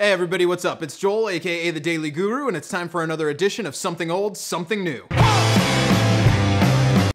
Hey everybody, what's up? It's Joel, aka The Daily Guru, and it's time for another edition of Something Old, Something New.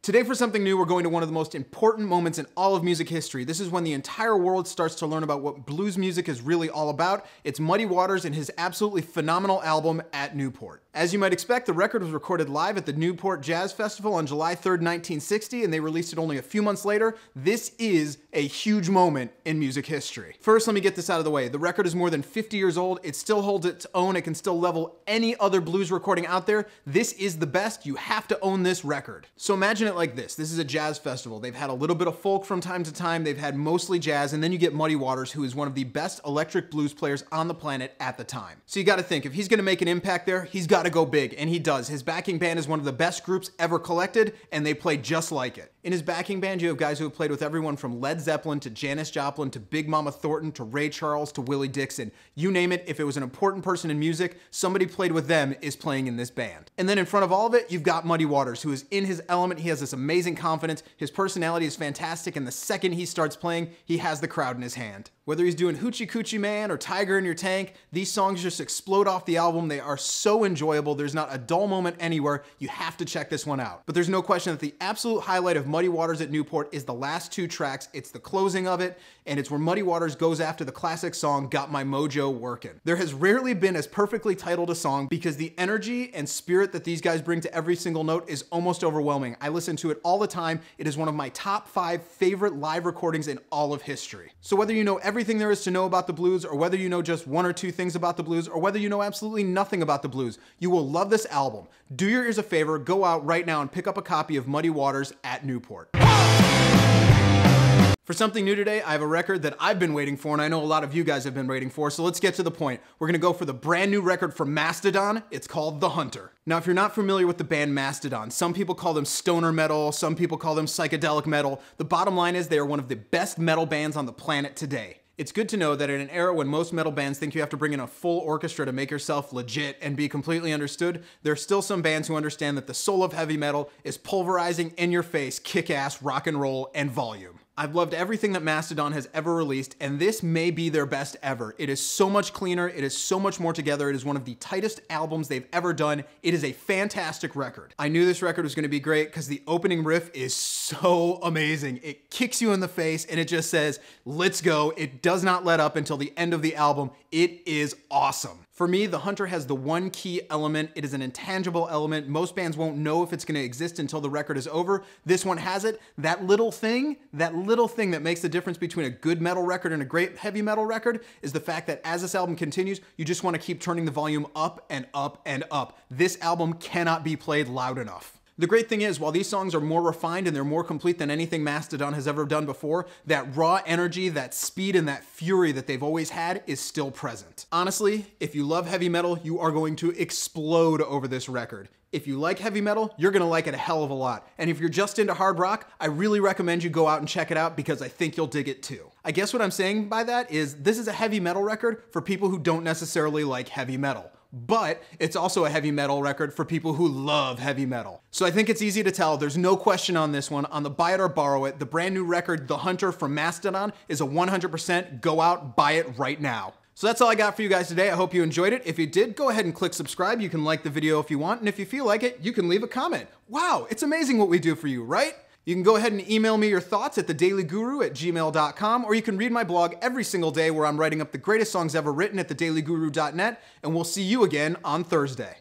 Today for Something New, we're going to one of the most important moments in all of music history. This is when the entire world starts to learn about what blues music is really all about. It's Muddy Waters and his absolutely phenomenal album, At Newport. As you might expect, the record was recorded live at the Newport Jazz Festival on July 3rd, 1960, and they released it only a few months later. This is a huge moment in music history. First, let me get this out of the way. The record is more than 50 years old. It still holds its own. It can still level any other blues recording out there. This is the best. You have to own this record. So imagine it like this. This is a jazz festival. They've had a little bit of folk from time to time. They've had mostly jazz, and then you get Muddy Waters, who is one of the best electric blues players on the planet at the time. So you got to think, if he's going to make an impact there, he's got to go big, and he does. His backing band is one of the best groups ever collected, and they play just like it. In his backing band, you have guys who have played with everyone from Led Zeppelin to Janis Joplin to Big Mama Thornton to Ray Charles to Willie Dixon. You name it, if it was an important person in music, somebody played with them is playing in this band. And then in front of all of it, you've got Muddy Waters, who is in his element. He has this amazing confidence. His personality is fantastic, and the second he starts playing, he has the crowd in his hand. Whether he's doing Hoochie Coochie Man or Tiger in Your Tank, these songs just explode off the album. They are so enjoyable. There's not a dull moment anywhere. You have to check this one out. But there's no question that the absolute highlight of Muddy Waters at Newport is the last two tracks. It's the closing of it, and it's where Muddy Waters goes after the classic song, Got My Mojo Workin'. There has rarely been as perfectly titled a song because the energy and spirit that these guys bring to every single note is almost overwhelming. I listen to it all the time. It is one of my top 5 favorite live recordings in all of history. So whether you know everything there is to know about the blues, or whether you know just 1 or 2 things about the blues, or whether you know absolutely nothing about the blues, you will love this album. Do your ears a favor, go out right now and pick up a copy of Muddy Waters at Newport. For something new today, I have a record that I've been waiting for, and I know a lot of you guys have been waiting for, so let's get to the point. We're gonna go for the brand new record from Mastodon. It's called The Hunter. Now, if you're not familiar with the band Mastodon, some people call them stoner metal, some people call them psychedelic metal. The bottom line is they are one of the best metal bands on the planet today. It's good to know that in an era when most metal bands think you have to bring in a full orchestra to make yourself legit and be completely understood, there are still some bands who understand that the soul of heavy metal is pulverizing, in your face, kick-ass rock and roll and volume. I've loved everything that Mastodon has ever released, and this may be their best ever. It is so much cleaner, it is so much more together, it is one of the tightest albums they've ever done. It is a fantastic record. I knew this record was gonna be great because the opening riff is so amazing. It kicks you in the face and it just says, let's go. It does not let up until the end of the album. It is awesome. For me, The Hunter has the one key element. It is an intangible element. Most bands won't know if it's gonna exist until the record is over. This one has it. That little thing that makes the difference between a good metal record and a great heavy metal record is the fact that as this album continues, you just wanna keep turning the volume up and up and up. This album cannot be played loud enough. The great thing is, while these songs are more refined and they're more complete than anything Mastodon has ever done before, that raw energy, that speed, and that fury that they've always had is still present. Honestly, if you love heavy metal, you are going to explode over this record. If you like heavy metal, you're gonna like it a hell of a lot. And if you're just into hard rock, I really recommend you go out and check it out because I think you'll dig it too. I guess what I'm saying by that is this is a heavy metal record for people who don't necessarily like heavy metal. But it's also a heavy metal record for people who love heavy metal. So I think it's easy to tell, there's no question on this one. On the buy it or borrow it, the brand new record, The Hunter from Mastodon, is a 100% go out, buy it right now. So that's all I got for you guys today. I hope you enjoyed it. If you did, go ahead and click subscribe. You can like the video if you want, and if you feel like it, you can leave a comment. Wow, it's amazing what we do for you, right? You can go ahead and email me your thoughts at thedailyguru@gmail.com, or you can read my blog every single day where I'm writing up the greatest songs ever written at thedailyguru.net, and we'll see you again on Thursday.